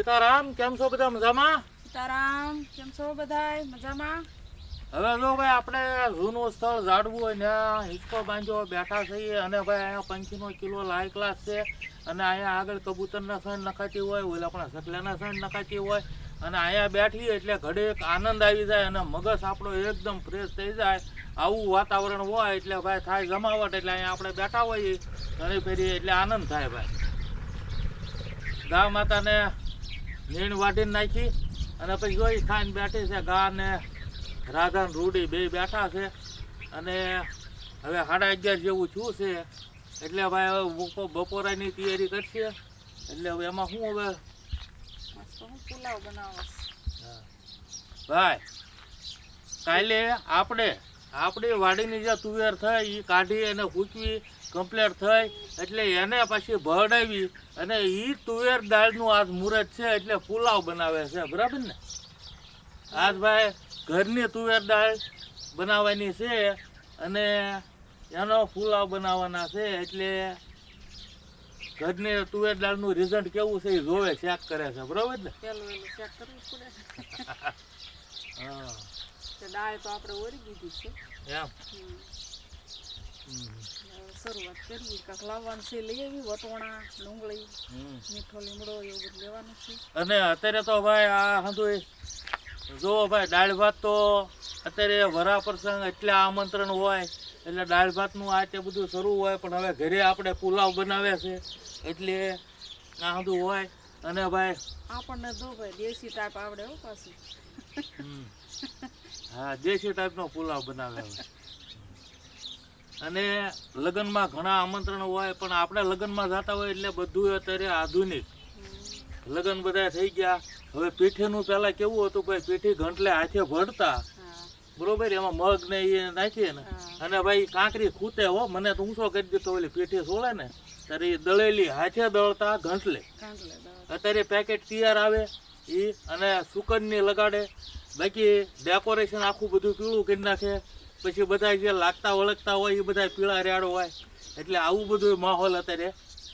સીતારામ, કેમ છો બધા મજામાં? સીતારામ, કેમ છો બધાય મજામાં? હવે જો ભાઈ આપણે જૂનું સ્થળ જાળવું હોય ત્યાં હિંચકો બાંધ્યો બેઠા છીએ અને ભાઈ અહીંયા પંખીનો કિલ્લો લાઈ ક્લાસ છે અને અહીંયા આગળ કબૂતરના સણ નખાતી હોય, ઓલા આપણા સકલાના સણ નખાતી હોય અને અહીંયા બેઠી એટલે ઘડીક આનંદ આવી જાય અને મગજ આપણો એકદમ ફ્રેશ થઈ જાય. આવું વાતાવરણ હોય એટલે ભાઈ થાય જમાવટ, એટલે અહીંયા આપણે બેઠા હોઈએ ઘણી ફેરી એટલે આનંદ થાય ભાઈ. ગા માતાને નીણ વાટીને નાખી અને પછી જોઈ ખાઈને બેઠી છે. ગા ને રાધા ને રૂડી બે બેઠા છે અને હવે 11:30 જેવું થયું છે એટલે ભાઈ હવે બપોરાની તૈયારી કરશે. એટલે હવે એમાં શું હવે પુલાવ બનાવો ભાઈ કાલે આપણી વાડીની જે તુવેર થઈ એ કાઢી અને સૂકવી કમ્પ્લીટ થઈ એટલે એને પછી ભરડાવી અને એ તુવેર દાળનું આજ મુહૂર્ત છે એટલે પુલાવ બનાવે છે, બરાબર ને? આજ ભાઈ ઘરની તુવેર દાળ બનાવવાની છે અને એનો પુલાવ બનાવવાના છે એટલે ઘરની તુવેર દાળનું રિઝલ્ટ કેવું છે એ જોવે, ચેક કરે છે, બરાબર ને? પેલું વેલું ચેક કરવું પડે. હા, દાળ તો આપણે ઓરી દીધી છે. એમ શરૂઆત કરીએ. કાંક લાવવાનું છે લઈ આવી, વટોણા, ડુંગળી, મીઠો લીમડો એવું બધું લેવાનું છે. અને અત્યારે તો ભાઈ આ હતું જો ભાઈ દાળ ભાત તો અત્યારે વરા પ્રસંગ એટલે આમંત્રણ હોય એટલે દાળ ભાતનું આ તે બધું શરૂ હોય, પણ હવે ઘરે આપણે પુલાવ બનાવે છે એટલે આ બધું હોય. અને ભાઈ આપણને દો ભાઈ દેશી ટાઈપ આવડે હો પાછું. હા, દેશી ટાઈપનો પુલાવ બનાવે હવે. અને લગ્નમાં ઘણા આમંત્રણ હોય પણ આપણે લગ્નમાં જતા હોય એટલે બધું અત્યારે આધુનિક લગ્ન બધા થઈ ગયા. હવે પીઠીનું પહેલા કેવું હતું ભાઈ, પીઠી ઘંટલે હાથે ભરતા, બરોબર, એમાં મગ ને એ નાખીએ ને અને ભાઈ કાંકરી ખૂતે હો, મને તો ઊંચો કરી દીધો ઓલી પીઠી સોળે ને ત્યારે એ દળેલી હાથે દળતા ઘંટલે. અત્યારે પેકેટ તૈયાર આવે એ અને સુકનની લગાડે, બાકી ડેકોરેશન આખું બધું પીળું કરી નાખે. પછી બધા જે લાગતા વળગતા હોય એ બધા પીળા રેડો હોય એટલે આવું બધું માહોલ અત્યારે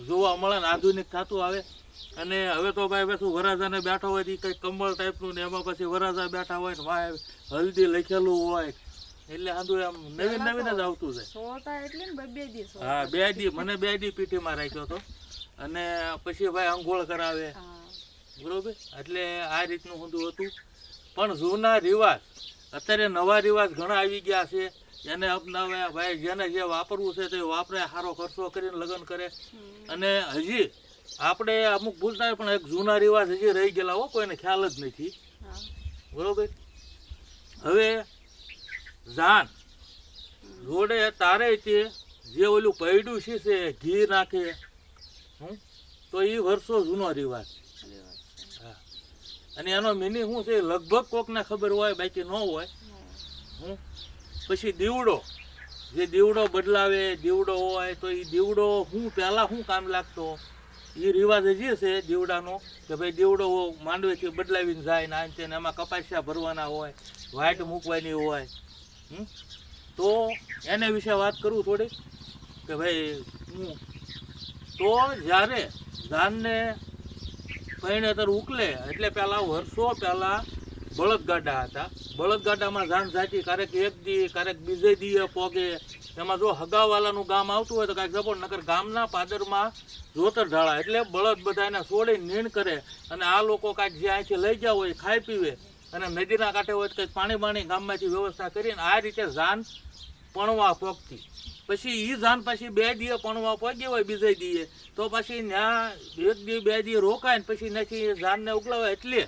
જોવા મળે ને આધુનિક થતું આવે. અને હવે તો ભાઈ શું વરાજાને બેઠા હોય કંઈક કંબળ ટાઈપનું ને એમાં પછી વરાજા બેઠા હોય ને વાય હલ્દી લખેલું હોય એટલે આંધું એમ નવીન નવીન જ આવતું જાય. હા, 2 દી મને 2 દી પીઠીમાં રાખ્યો હતો અને પછી ભાઈ અંઘોળ કરાવે, બરોબર, એટલે આ રીતનું બધું હતું. પણ જૂના રિવાજ અત્યારે નવા રિવાજ ઘણા આવી ગયા છે એને અપનાવે ભાઈ, જેને જે વાપરવું છે તે વાપરે, સારો ખર્ચો કરીને લગ્ન કરે. અને હજી આપણે અમુક ભૂલતા હોય પણ એક જૂના રિવાજ હજી રહી ગયેલા હો, કોઈને ખ્યાલ જ નથી, બરોબર. હવે જાન જોડે તારે તે જે ઓલું પૈડું છે ઘી નાખે તો એ વર્ષો જૂનો રિવાજ. હા, અને એનો મિનિંગ શું છે લગભગ કોકને ખબર હોય, બાકી ન હોય. પછી દીવડો, જે દીવડો બદલાવે દીવડો હોય તો એ દીવડો શું પહેલાં શું કામ લાગતો એ રિવાજ હજી છે દીવડાનો કે ભાઈ દીવડો માંડવેથી બદલાવીને જાય ને આ તેને એમાં કપાસિયા ભરવાના હોય, વાઇટ મૂકવાની હોય. તો એને વિશે વાત કરું થોડીક કે ભાઈ તો જ્યારે ધાનને પૈણેતર ઉકલે એટલે પહેલાં વર્ષો પહેલાં બળદગાડા હતા. બળદગાડામાં ધાન જાતી, ક્યારેક એક દી ક્યારેક બીજે દીએ પોગે. એમાં જો હગાવાલાનું ગામ આવતું હોય તો કાંઈક જબોડ, નકર ગામના પાદરમાં જોતર ઢાળા એટલે બળદ બધા એને છોડી નીણ કરે અને આ લોકો કાંઈક જે અહીંથી લઈ ગયા હોય ખાઈ પીવે અને નદીના કાંઠે હોય કંઈક પાણી બાણી ગામમાંથી વ્યવસ્થા કરીને આ રીતે જાન પણવા પોગતી. પછી એ જાન પછી 2 દીએ પણવા પોગી હોય બીજે દીએ તો પછી ત્યાં 1 દી 2 દી રોકાય ને પછી નથી જાનને ઉગલાવે. એટલે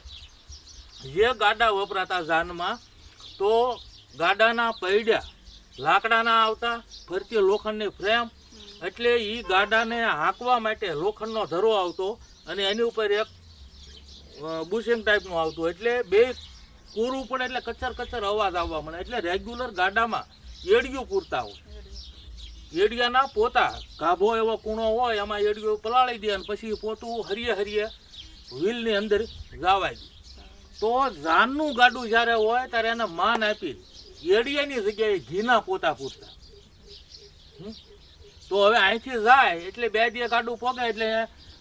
જે ગાડા વપરાતા જાનમાં તો ગાડાના પૈડ્યા લાકડાના આવતા, ફરતી લોખંડની ફ્રેમ, એટલે એ ગાડાને હાંકવા માટે લોખંડનો ધરો આવતો અને એની ઉપર એક બુશિંગ ટાઈપનું આવતું એટલે બે પૂરવું પડે એટલે કચર કચર અવાજ આવવા મળે. એટલે રેગ્યુલર ગાડામાં એડિયું પૂરતા હોય, એડિયાના પોતા ગાભો એવો કૂણો હોય એમાં એડિયું પલાળી દે અને પછી પોતું હરીએ હરીએ વ્હીલની અંદર ગાવાય દે. તો જાનનું ગાડું જ્યારે હોય ત્યારે એને માન આપી એડિયાની જગ્યાએ ઘીના પોતા પૂરતા. તો હવે અહીંથી જાય એટલે 2 દી ગાડું પોગે એટલે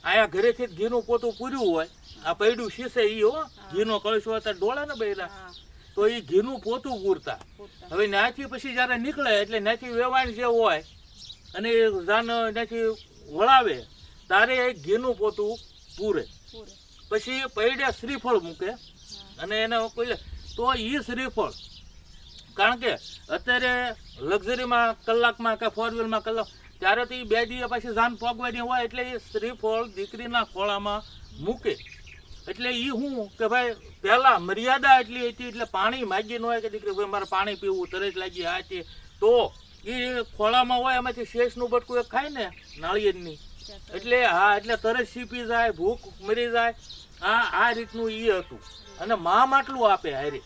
અહીંયા ઘરેથી જ ઘીનું પોતું પૂર્યું હોય આ પૈડું શીશે ઈ હો, ઘીનો કળશો હતા ડોળે ને બૈરા, હા તો ઈ ઘીનું પોતું પૂરતા. પૂરતા હવે ત્યાંથી પછી જ્યારે નીકળે એટલે ત્યાંથી વેવાણ જે હોય અને એ જાન ત્યાંથી વળાવે તારે એ ઘીનું પોતું પૂરે. પૂરે પછી પૈડે શ્રીફળ મૂકે હા અને એને કોઈ તો એ શ્રીફળ, કારણ કે અત્યારે લક્ઝરીમાં કલાકમાં કે ફોર વ્હીલમાં કલાક ત્યારે તો એ 2 દિવસ પછી જાન પોગવાની હોય એટલે એ શ્રીફળ દીકરીના ખોળામાં મૂકે. એટલે એ શું કે ભાઈ પહેલાં મર્યાદા એટલી હતી એટલે પાણી માગી ન હોય કે દીકરી ભાઈ મારે પાણી પીવું તરસ લાગી આ તે, તો એ ખોળામાં હોય એમાંથી શેષનું બટકું એક ખાય ને નાળિયેરની, એટલે હા એટલે તરસ સીપી જાય, ભૂખ મરી જાય. આ રીતનું એ હતું. અને મા માટલું આપે હારે,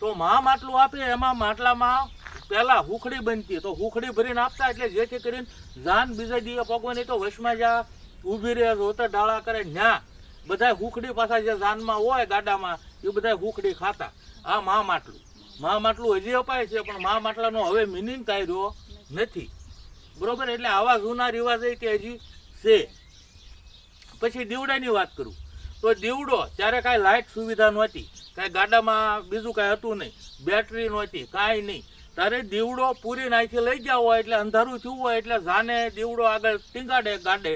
તો મા માટલું આપે એમાં માટલામાં પહેલાં હુખડી બનતી, તો હુખડી ભરીને આપતા એટલે જેથી કરીને જાન બીજા દિવસે પગવાની તો વશમાં જ્યાં ઊભી રહે રોતર ડાળા કરે ન્યા બધા હુખડી પાછા જે જાનમાં હોય ગાડામાં એ બધા હુખડી ખાતા. આ મા માટલું હજી અપાય છે પણ મા માટલાનો હવે મિનિંગ કાંઈ રહ્યો નથી. બરોબર, એટલે આવા જૂના રિવાજ તે હજી છે. પછી દીવડાની વાત કરું તો દીવડો ત્યારે કાંઈ લાઇટ સુવિધા નહોતી, કાંઈ ગાડામાં બીજું કાંઈ હતું નહીં, બેટરી નહોતી, કાંઈ નહીં. તારે દીવડો પૂરી નાખી લઈ ગયા હોય એટલે અંધારું થયું હોય એટલે જાને દીવડો આગળ ટીંગાડે ગાડે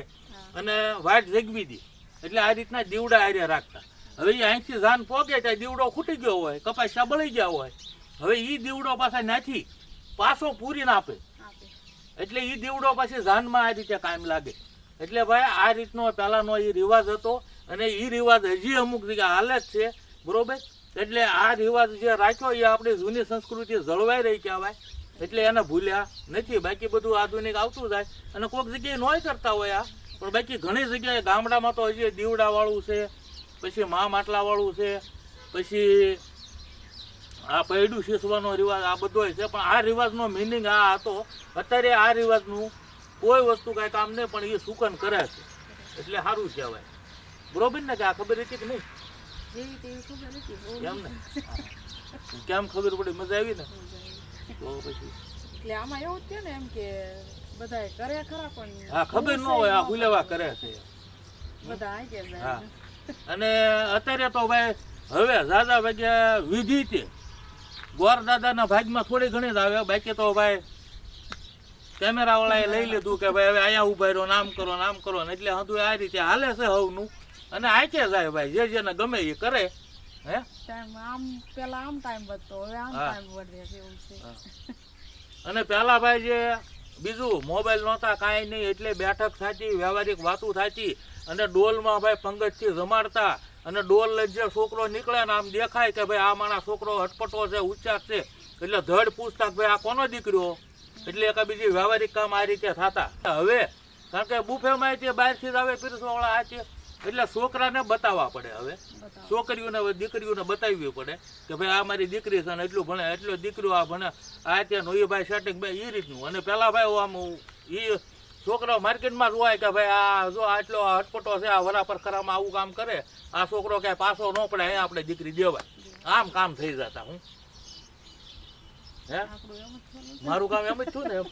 અને વાટ જગવી દે. એટલે આ રીતના દીવડા હારે રાખતા. હવે એ અહીંથી જાન પોગે ત્યાં દીવડો ખૂટી ગયો હોય, કપાસિયા બળી ગયા હોય, હવે એ દીવડો પાછા ત્યાંથી પાછો પૂરીને આપે. આપે એટલે એ દીવડો પાછી જાનમાં આ રીતે કાયમ લાગે. એટલે ભાઈ આ રીતનો પહેલાંનો એ રિવાજ હતો અને એ રિવાજ હજી અમુક જગ્યાએ હાલે જ છે. બરોબર, એટલે આ રિવાજ જે રાખ્યો એ આપણી જૂની સંસ્કૃતિ જળવાઈ રહી કહેવાય, એટલે એને ભૂલ્યા નથી. બાકી બધું આધુનિક આવતું જાય અને કોઈક જગ્યાએ નોય કરતા હોય આ, પણ બાકી ઘણી જગ્યાએ ગામડામાં તો હજી દીવડાવાળું છે, પછી મા માટલાવાળું છે, પછી આ પૈડું શીસવાનો રિવાજ આ બધો છે. પણ આ રિવાજનો મિનિંગ આ હતો. અત્યારે આ રિવાજનું કોઈ વસ્તુ કાંઈ કામ નહીં પણ એ સુકન કરે છે એટલે સારું કહેવાય. બરોબર ને, કે આ ખબર હતી કે નહીં? જેવી તેવી ખબર હતી બહુ કેમ ને કેમ ખબર પડી? મજા આવી ને? તો પછી એટલે આમાં એવું જ છે ને એમ કે બધાય કરે ખરા પણ હા ખબર ન હોય આ હુલેવા કરે છે. બધા આ કે હા, અને અત્યારે તો ભાઈ હવે દાદા ભાગ્યા વિધિ તે ગોર દાદાના ભાગમાં થોડી ઘણી જ આવે. બાકી તો ભાઈ કેમેરા વાળાએ લઈ લીધું કે ભાઈ હવે અહીંયા ઉભા રહ્યો, નામ કરો ને એટલે હતું આ રીતે હાલે છે હવનું. અને આંચે જાય ભાઈ, જે જેને ગમે એ કરે. હે ટાઈમ આમ પેલા આમ ટાઈમ વધતો હવે આમ હા. ટાઈમ વધે છે એવું છે. અને પેલા ભાઈ જે બીજું મોબાઈલ નહોતા કાંઈ નહીં, એટલે બેઠક થતી, વ્યવહારિક વાતું થતી અને ડોલમાં ભાઈ પંગતથી જમાડતા. અને ડોલ લઈ જે છોકરો નીકળે ને આમ દેખાય કે ભાઈ આ મારા છોકરો હટપટો છે, ઉચ્ચાર છે, એટલે ધડ પૂછતા કે ભાઈ આ કોનો દીકરો, એટલે એક બીજી વ્યવહારિક કામ આ રીતે થતા. હવે કારણ કે બુફેમાં તે બહારથી જ આવે પીરસવાવાળા આ છે એટલે છોકરાને બતાવવા પડે. હવે બતાવો છોકરીઓને દીકરીઓને બતાવવી પડે કે ભાઈ આ મારી દીકરી છે ને એટલું ભણે, એટલો દીકરો આ ભણે, આ ત્યાં એ ભાઈ સેટિંગ ભાઈ એ રીતનું. અને પેલા ભાઈ આમ એ છોકરો માર્કેટમાં જ હોય કે ભાઈ આ જો આટલો હટપટો છે, આ વરા પર ખરામાં આવું કામ કરે, આ છોકરો ક્યાંય પાછો ન પડે, અહીંયા આપણે દીકરી દેવાય. આમ કામ થઈ જતા. હું હે આપણું એમ જ છે ને. મારું કામ એમ જ થયું ને એમ.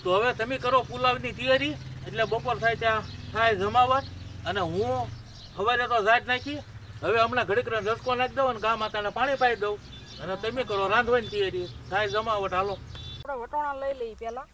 તો હવે તમે કરો પુલાવની તૈયારી, એટલે બપોર થાય ત્યાં થાય જમાવટ. અને હું સવારે તો જાત નાખી, હવે હમણાં ઘડીક રસકો નાખી દઉં અને ગા માતાને પાણી પાઈ દઉં અને તમે કરો રાંધવાની તૈયારી, થાય જમાવટ. હાલો આપણે વટોણા લઈ લઈએ પેલા.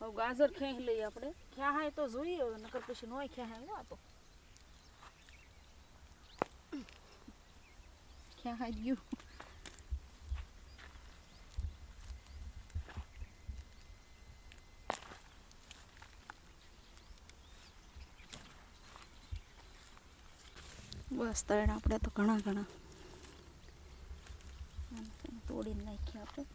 હવે ગાજર ખેંચ લઈએ આપણે. ખ્યા તો જોઈએ હવે, નકર પછી નોય ખ્યા હું આ તો ખ્યા ગયું. બસ તળ આપણે તો ઘણા તોડીને નાખ્યા આપણે.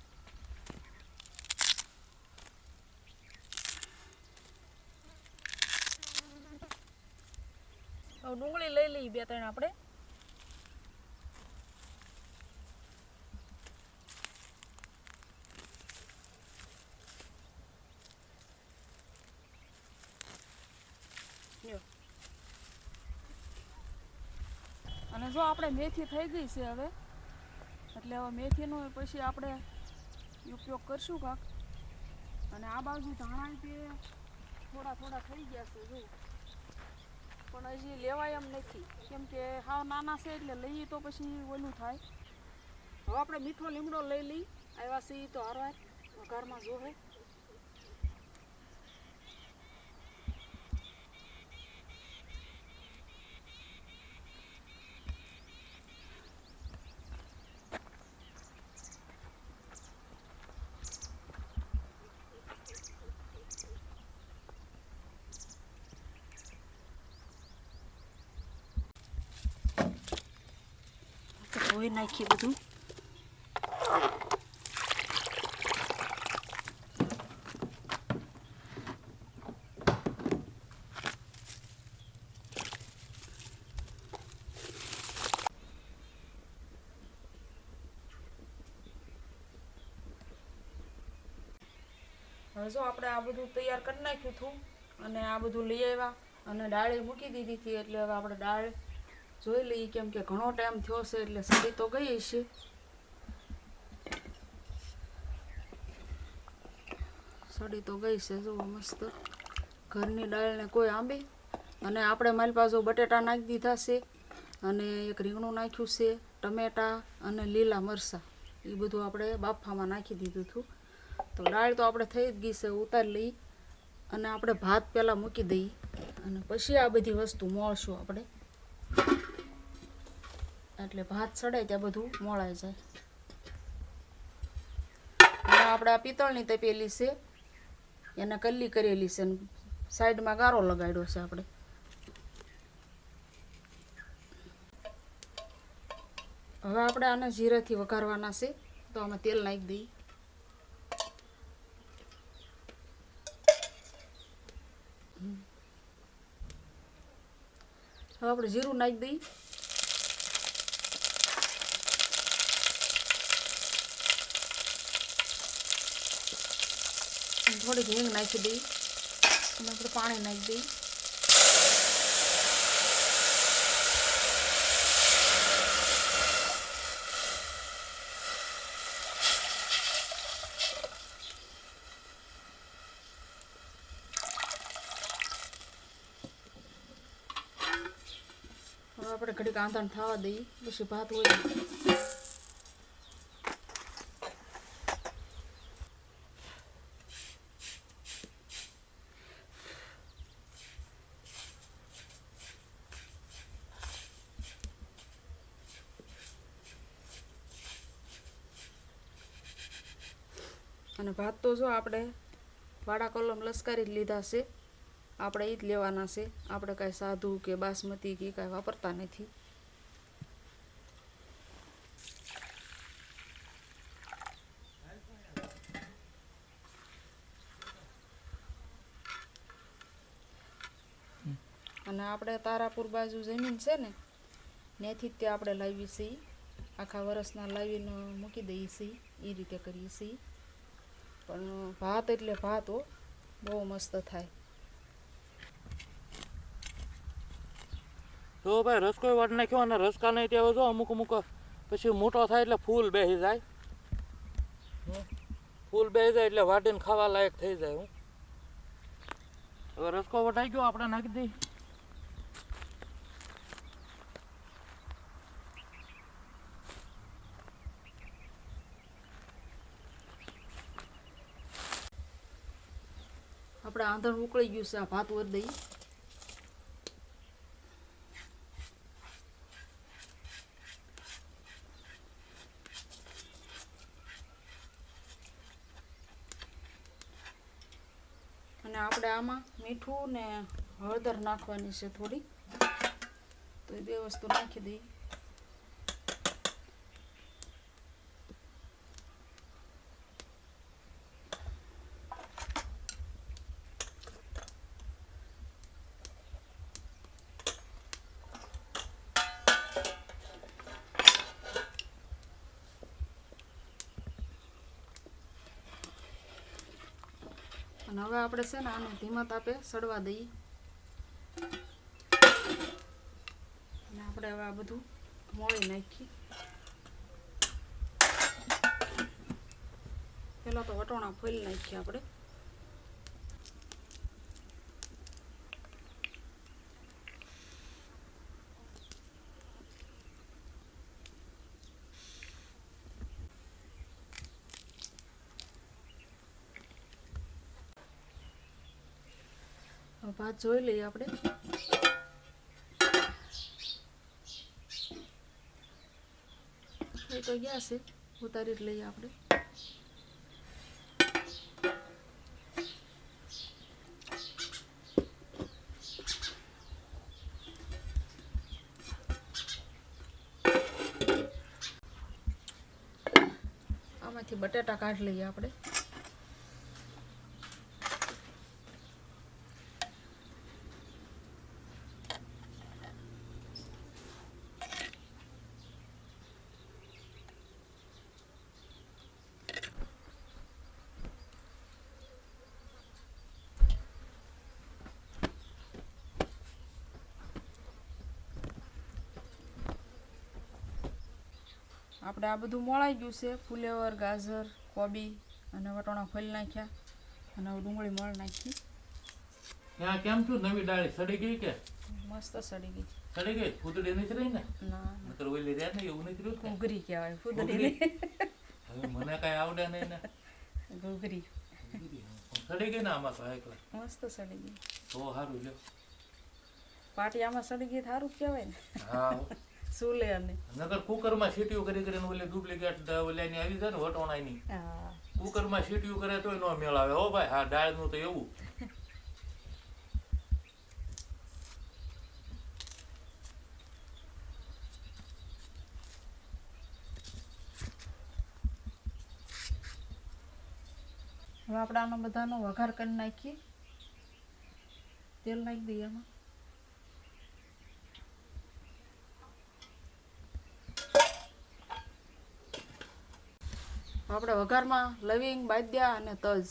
હવે ડુંગળી લઈ લઈએ 2-3 આપણે. જો આપણે મેથી થઈ ગઈ છે હવે, એટલે હવે મેથીનો પછી આપણે ઉપયોગ કરશું કાંક. અને આ બાજુ ધાણા તે થોડા થોડા થઈ ગયા છે જો, પણ હજી લેવાય એમ નથી, કેમ કે હાવ નાના છે એટલે લઈએ તો પછી ઓલું થાય. હવે આપણે મીઠો લીમડો લઈ લઈ આવ્યા છીએ તો હારવાર વઘારમાં જોહે. ધોઈ નાખી બધું. હવે જો આપણે આ બધું તૈયાર કરી નાખ્યું હતું અને આ બધું લઈ આવ્યા અને દાળે મૂકી દીધી હતી. એટલે હવે આપણે દાળ જોઈ લઈએ, કેમ કે ઘણો ટાઈમ થયો છે એટલે સડી તો ગઈ છે. સડી તો ગઈ છે જુઓ મસ્ત ઘરની દાળને કોઈ આંબે. અને આપણે મારી પાસે બટેટા નાખી દીધા છે અને એક રીંગણું નાખ્યું છે, ટમેટા અને લીલા મરચાં એ બધું આપણે બાફામાં નાખી દીધું હતું. તો દાળ તો આપણે થઈ જ ગઈ છે, ઉતારી લઈ અને આપણે ભાત પહેલાં મૂકી દઈએ અને પછી આ બધી વસ્તુ મોળશું આપણે, એટલે ભાત ચડાય ત્યાં બધું મોળાઈ જાય. અને આપણે આ પિત્તળની તપેલી છે એને કલ્લી કરેલી છે, સાઈડમાં ગારો લગાડ્યો છે આપણે. હવે આપણે આને જીરાથી વઘારવાના છે, તો આમાં તેલ નાખી દઈએ. હવે આપણે જીરું નાખી દઈએ. થોડીક હિંગ નાખી દઈએ અને આપણે પાણી નાખી દઈએ. હવે આપણે ઘડીક આંધણ થવા દઈએ, પછી ભાત હોય. અને ભાત તો જો આપણે વાડા કલમ લશ્કારી જ લીધા છે, આપણે એ જ લેવાના છે. આપણે કાંઈ સાધુ કે બાસમતી કે કાંઈ વાપરતા નથી. અને આપણે તારાપુર બાજુ જમીન છે ને ત્યાંથી જ તે આપણે લાવીએ છીએ, આખા વરસના લાવીને મૂકી દઈએ છીએ, એ રીતે કરીએ છીએ. પણ ભાત એટલે ભાત હો, બહુ મસ્ત થાય. તો ભાઈ રસકોઈ વાટ નાખ્યો અને રસકા નહીં ત્યાં જો અમુક અમુક પછી મોટો થાય એટલે ફૂલ બેસી જાય. ફૂલ બેસી જાય એટલે વાટીને ખાવા લાયક થઈ જાય. હવે રસકો વટાઈ ગયો, આપણે નાખી દઈએ. આપણે આંધણ ઉકળી ગયું છે, આ ભાત વર દઈએ. અને આપણે આમાં મીઠું ને હળદર નાખવાની છે થોડી, તો એ બે વસ્તુ નાખી દઈએ. અને હવે આપણે છે ને આને ધીમા તાપે સડવા દઈએ. અને આપણે હવે આ બધું મોળી નાખી. પેલા તો વટોણા ફોલી નાખીએ આપણે. ભાત જોઈ લઈએ આપણે. થઈ તો ગયા છે, ઉતારી જ લઈએ આપણે. આમાંથી બટેટા કાઢી લઈએ આપણે. આપણે આ બધું મોળાઈ ગયું છે. ફુલેવર, ગાજર, કોબી અને વટોણા ફોલી નાખ્યા અને હવે ડુંગળી મળ નાખી. ત્યાં કેમ છું? નવી ડાળી સડી ગઈ કે? મસ્ત સડી ગઈ. સડી ગઈ? ફૂદડી નથી રહી ને? ના, નકર ઓલી રહ્યા ને એવું નથી રહ્યું ને? ઘૂઘરી કહેવાય, ફૂદડી. હવે મને કાંઈ આવડે નહીં ને. ઘૂઘરી સડી ગઈ ને આમાં તો એકલા? મસ્ત સડી ગઈ. તો સારું લ્યો. પાટી આમાં સડી ગઈ સારું કહેવાય ને. હા, શું લે અને નકર કુકરમાં સીટીઓ કરી કરીને ઓલી ડુપ્લિકેટ ઓલાની આવી જાય ને વટોણાની. હા, કુકરમાં સીટીઓ કરે તોય નો મેળ આવે. હો ભાઈ, હા, દાળનું તો એવું. હવે આપણે આનો બધાનો વઘાર કરી નાખીએ. તેલ નાખી દઈએ એમાં. આપણે વઘારમાં લવિંગ, બાદિયા અને તજ.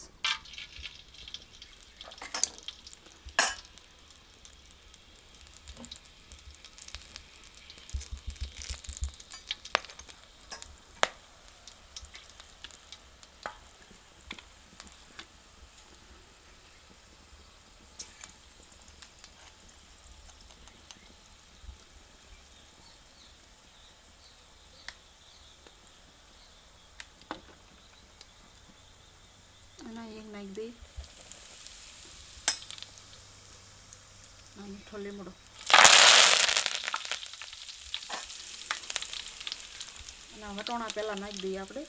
અને એક નાખી દઈ મીઠો લીમડો. અને વટોણા પહેલાં નાખી દઈએ આપણે.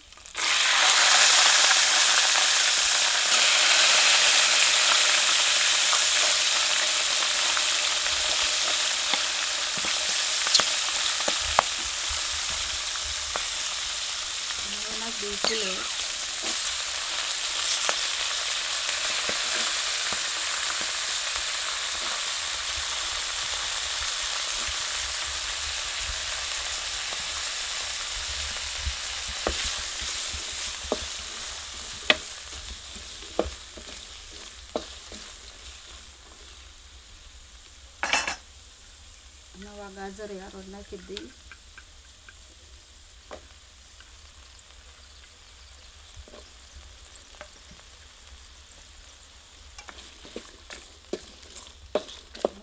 નાખી દઈએ ફુલેવર. નવા ગાજર યારો નાખી દઈએ.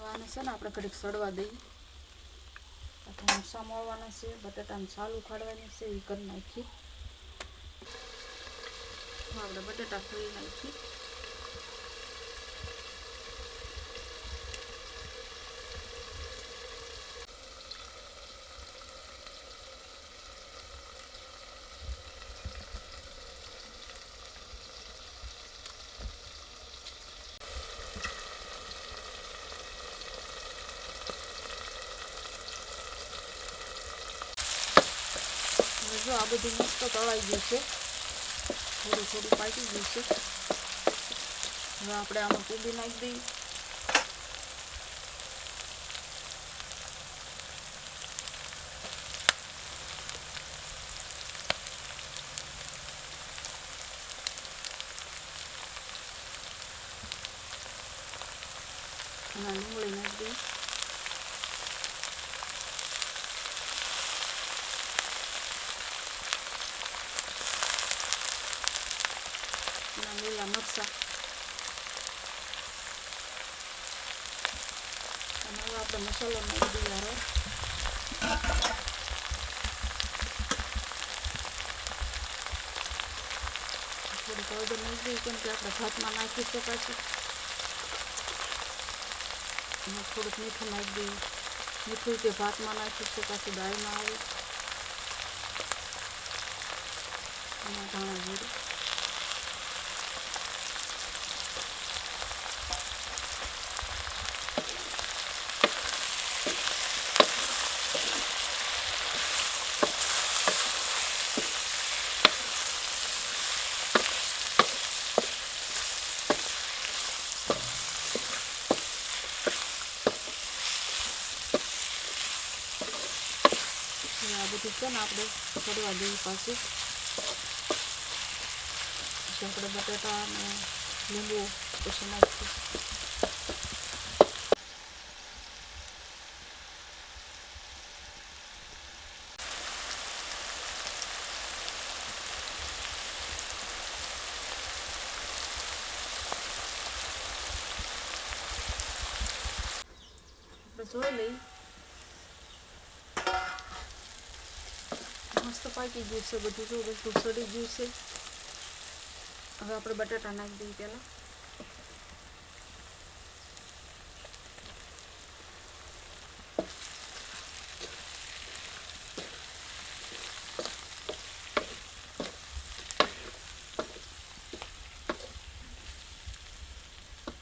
આને છે ને આપણે ઘડીક સડવા દઈએ. અથવા મરચાં મોળવાના છે, બટાટાને છાલ ઉખાડવાની છે, એ કરી નાખીએ. આપણે બટાટા ફોલી નાખીએ. જો આ બધું મસ્ત તળાઈ ગયું છે, થોડું થોડું પાકી ગયું છે. હવે આપણે આમાં કોબી નાખી દઈએ. અને ડુંગળી નાખી દઈએ. લીલા મરચાં અને હવે આપણે મસાલો નાખી દઈએ યાર. થોડીક હળદર નાખી દઈએ કેમ કે આપણે ભાતમાં નાખી છે પાછું. અને થોડુંક મીઠું નાખી દઈએ. મીઠું જે ભાતમાં નાખ્યું છે પાછું દાળમાં આવે. અને ધાણા જીરું. આ બધું છે ને આપણે કરવા દઈએ પાછું. પછી આપણે બટાટા અને લીંબુ પછી નાખીએ. આપણે જોઈ લઈએ. મસ્ત પાકી ગયું છે બધું. જો બધું સડી ગયું છે. હવે આપણે બટાટા નાખી દઈએ પહેલાં.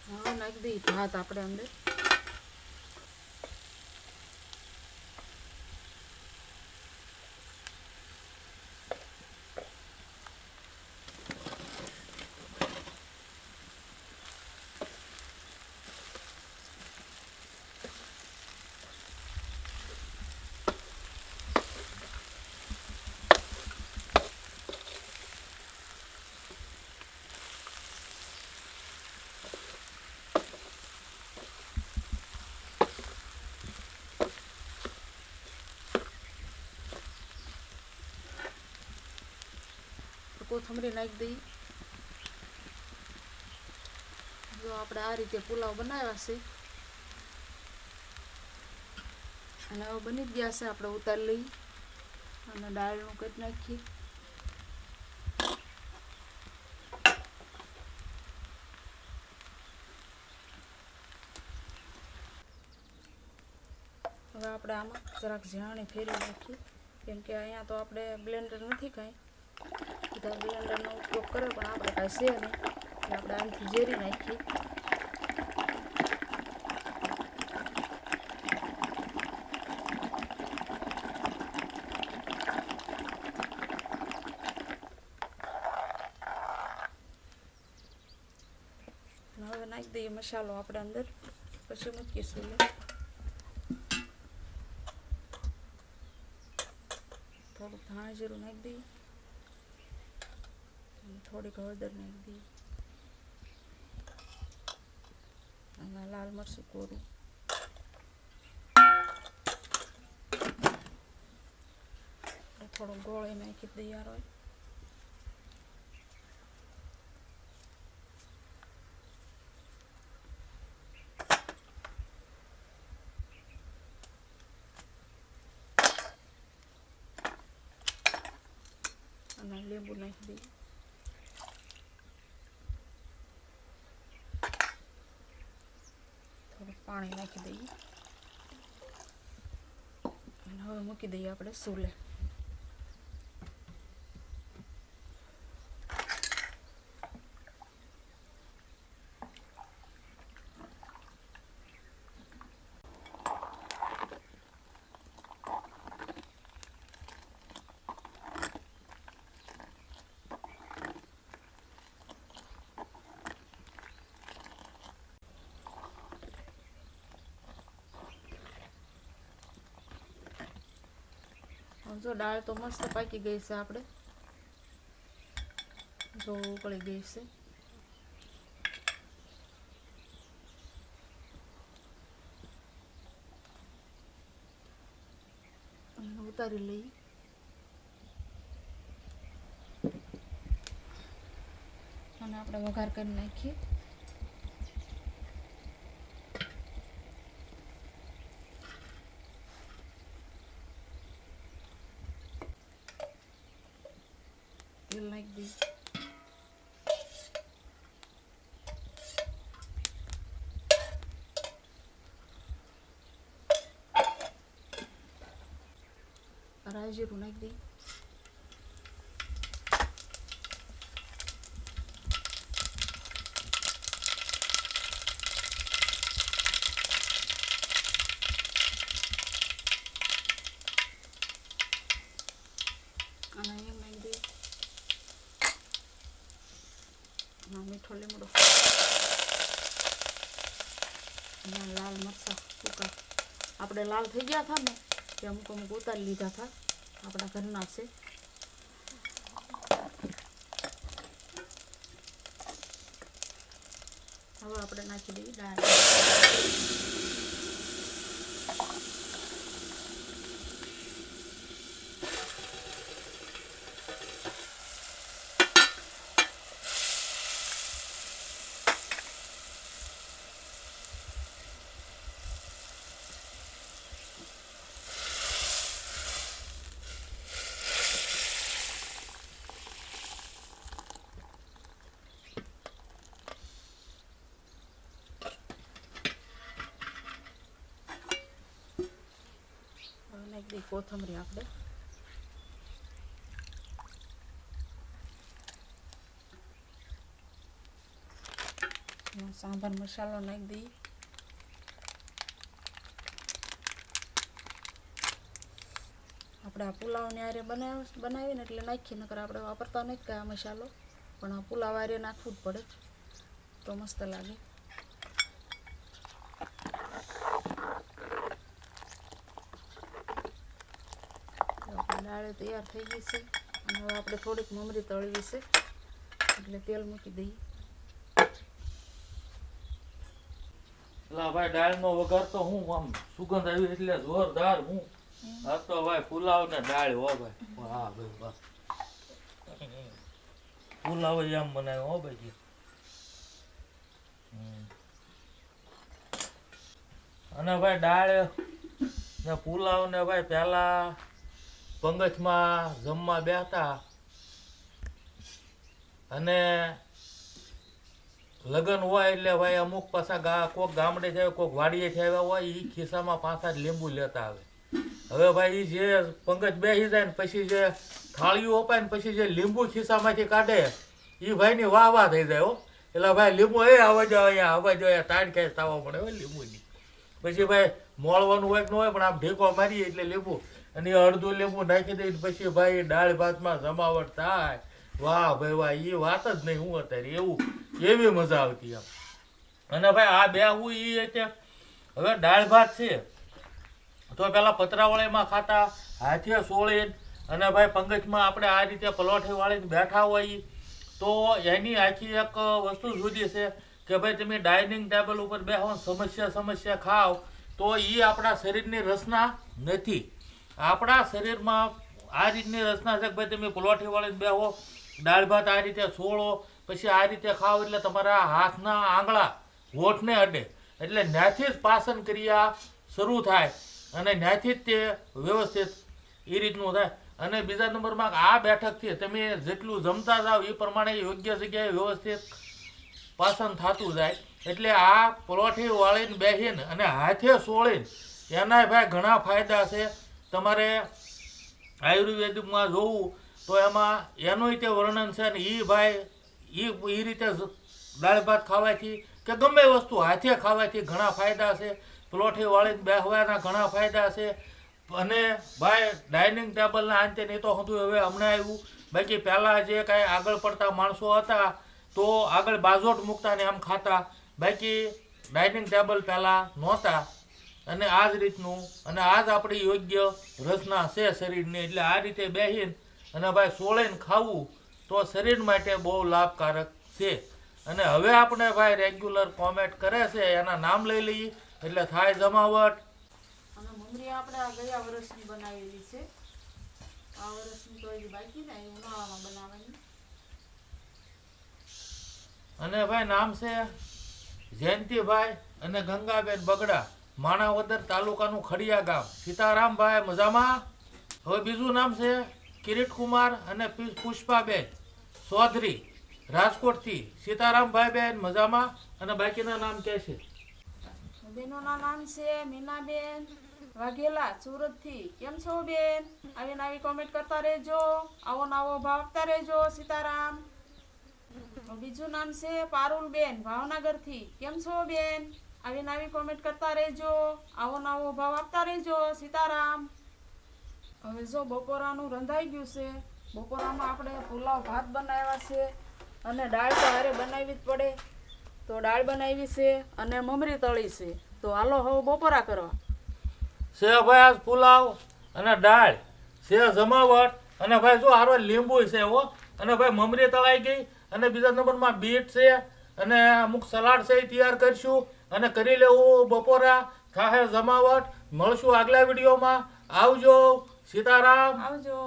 હવે નાખી દઈએ ભાત આપણે અંદર. કોથમરી નાખી દઈએ. જો આપણે આ રીતે પુલાવ બનાવ્યા છે અને હવે બની જ ગયા છે. આપણે ઉતારી લઈએ અને દાળનું કરી નાખીએ. હવે આપણે આમાં જરાક ઝાણી ફેરવી નાખીએ કેમ કે અહીંયા તો આપણે બ્લેન્ડર નથી કાંઈ. બધા બ્લેન્ડરનો ઉપયોગ કરે પણ આપણે કાંઈ છે નહીં એટલે આપણે આનાથી ઝેરી નાખીએ. હવે નાખી દઈએ મસાલો આપણે અંદર. પછી મૂકીશું. થોડુંક ધાણા જીરું નાખી દઈએ. થોડીક હળદર નાખી દઈએ. અને લાલ મરચું કોરું. થોડું ગોળ નાખી દઈએ. યાર અને લીંબુ નાખી દઈએ. થોડું પાણી નાખી દઈએ અને હવે મૂકી દઈએ આપણે ચૂલે. જો દાળ તો મસ્ત પાકી ગઈ છે. આપણે જો ઉકળી ગઈ છે. ઉતારી લઈએ. અને અને આપણે વઘાર કરી નાખીએ. તેલ નાખી દઈએ. રાઈ જીરું નાખી દઈએ. અને એમ નાખી દઈએ. મીઠો લીમડો અને લાલ મરચાં સૂકા. આપણે લાલ થઈ ગયા હતા ને તે અમુક અમુક ઉતારી લીધા હતા, આપણા ઘરના છે. હવે આપણે નાખી દઈએ દાળ. નાખી દઈએ કોથમરી આપણે. સાંભાર મસાલો નાખી દઈએ. આપણે આ પુલાવને આરે બનાવીને એટલે નાખીએ, નકર આપણે વાપરતા નથી કાંઈ આ મસાલો, પણ આ પુલાવ આરે નાખવું જ પડે તો મસ્ત લાગે. દાળ તૈયાર થઈ ગઈ છે અને હવે આપણે થોડીક મમરી તળવી છે એટલે તેલ મૂકી દઈએ. ભાઈ દાળનો વઘાર તો હું આમ સુગંધ આવી એટલે જોરદાર. હું આ તો ભાઈ પુલાવ ને દાળ હો ભાઈ. વાહ ભાઈ વાહ, પુલાવ જ આમ બનાવ્યો હો ભાઈ. અને ભાઈ દાળ ને પુલાવ ને ભાઈ પેલા પંગજમાં જમવા બેઠા અને લગન હોય એટલે ભાઈ અમુક પાછા કોક ગામડે છે, કોક વાડીએ આવ્યા હોય, એ ખિસ્સામાં 5-7 લીંબુ લેતા આવે. હવે ભાઈ એ જે પંગજ બેસી જાય ને પછી જે થાળીઓ અપાય ને પછી જે લીંબુ ખિસ્સામાંથી કાઢે એ ભાઈની વાહ વાહ થઈ જાય હો. એટલે ભાઈ લીંબુ આવવા જો અહીંયા આવવા જો તાણ ખેંચ થવા પડે હોય લીંબુની. પછી ભાઈ મોળવાનું હોય કે ન હોય પણ આમ ઢેકો મારીએ એટલે લીંબુ, અને અડધું લીંબુ નાખી દઈએ પછી ભાઈ દાળ ભાતમાં જમાવટ થાય. વાહ ભાઈ વાહ, એ વાત જ નહીં. હું અત્યારે એવી મજા આવતી આમ. અને ભાઈ આ બે હું એ હવે દાળ ભાત છે તો પેલા પતરાવળીમાં ખાતા હાથે સોળીને, અને ભાઈ પંગજમાં આપણે આ રીતે પલોઠી વાળીને બેઠા હોય તો એની આખી એક વસ્તુ જુદી છે કે ભાઈ તમે ડાઇનિંગ ટેબલ ઉપર બેહો સમસ્યા ખાઓ તો એ આપણા શરીરની રચના નથી. આપણા શરીરમાં આ રીતની રચના છે કે ભાઈ તમે પલોઠી વાળીને બેહો, દાળ ભાત આ રીતે સોળો, પછી આ રીતે ખાઓ એટલે તમારા હાથના આંગળા હોઠને અડે એટલે ત્યાંથી જ પાચન ક્રિયા શરૂ થાય અને ત્યાંથી જ તે વ્યવસ્થિત એ રીતનું થાય. અને બીજા નંબરમાં આ બેઠકથી તમે જેટલું જમતા જાઓ એ પ્રમાણે યોગ્ય જગ્યાએ વ્યવસ્થિત પાચન થતું જાય. એટલે આ પલોઠી વાળીને બેસીને અને હાથે સોળીને એના ભાઈ ઘણા ફાયદા છે. તમારે આયુર્વેદિકમાં જોવું તો એમાં એનું તે વર્ણન છે ને એ ભાઈ એ રીતે દાળ ભાત ખાવાથી કે ગમે વસ્તુ હાથે ખાવાથી ઘણા ફાયદા છે. પલોઠી વાળીને બેસવાના ઘણા ફાયદા છે. અને ભાઈ ડાઇનિંગ ટેબલના અંતે નહીં તો હતું હવે હમણાં આવ્યું. બાકી પહેલાં જે કાંઈ આગળ પડતા માણસો હતા તો આગળ બાજોટ મૂકતા ને આમ ખાતા, બાકી ડાઇનિંગ ટેબલ પહેલાં નહોતા. અને આ જ રીતનું અને આ જ આપણી યોગ્ય રચના છે શરીરની. એટલે આ રીતે બેસીને અને ભાઈ સોળીને ખાવું તો શરીર માટે બહુ લાભકારક છે. અને હવે આપણે ભાઈ રેગ્યુલર કોમેન્ટ કરે છે એના નામ લઈ લઈએ એટલે થાય જમાવટ. અને મમરી આપણે આ ગયા વર્ષની બનાવેલી છે, આ વર્ષની તો હજી બાકી ને ઉનાળામાં બનાવવાની. અને ભાઈ નામ છે જયંતિભાઈ અને ગંગાબેન બગડા, માણાવદર તાલુકાનું ખડિયા ગામ. સીતારામભાઈ મજામાં? હવે બીજું નામ છે કિરીટકુમાર અને પુષ્પાબેન ચૌધરી, રાજકોટથી. સીતારામભાઈ બેન મજામાં? અને બાકીના નામ કે છે? બેનોના નામ છે મીનાબેન વાઘેલા, સુરતથી. કેમ છો બેન? આવીને આવી કોમેન્ટ કરતા રહેજો, આવો નવો ભાવ આપતા રહેજો. સીતારામ. બીજું નામ છે પારુલબેન, ભાવનગરથી. કેમ છો બેન? આવીને આવી કોમેન્ટ કરતા રહેજો, આવો નવો ભાવ આપતા રહેજો. સીતારામ. હવે જો બપોરાનું રંધાઈ ગયું છે. બપોરામાં આપણે પુલાવ ભાત બનાવ્યા છે અને દાળ તો હારે બનાવવી જ પડે, તો દાળ બનાવી છે અને મમરી તળી છે. તો હાલો હવે બપોરા કરવા. છે ભાઈ આજ પુલાવ અને દાળ છે, જમાવટ. અને ભાઈ જો હારો લીંબુ છે હો. અને ભાઈ મમરી તળાઈ ગઈ. અને બીજા નંબરમાં બીટ છે અને અમુક સલાડ છે એ તૈયાર કરશું અને કરી લેવું બપોરા. થાહે જમાવટ. મળશું આગલા વિડીયોમાં. આવજો. સીતારામ. આવજો.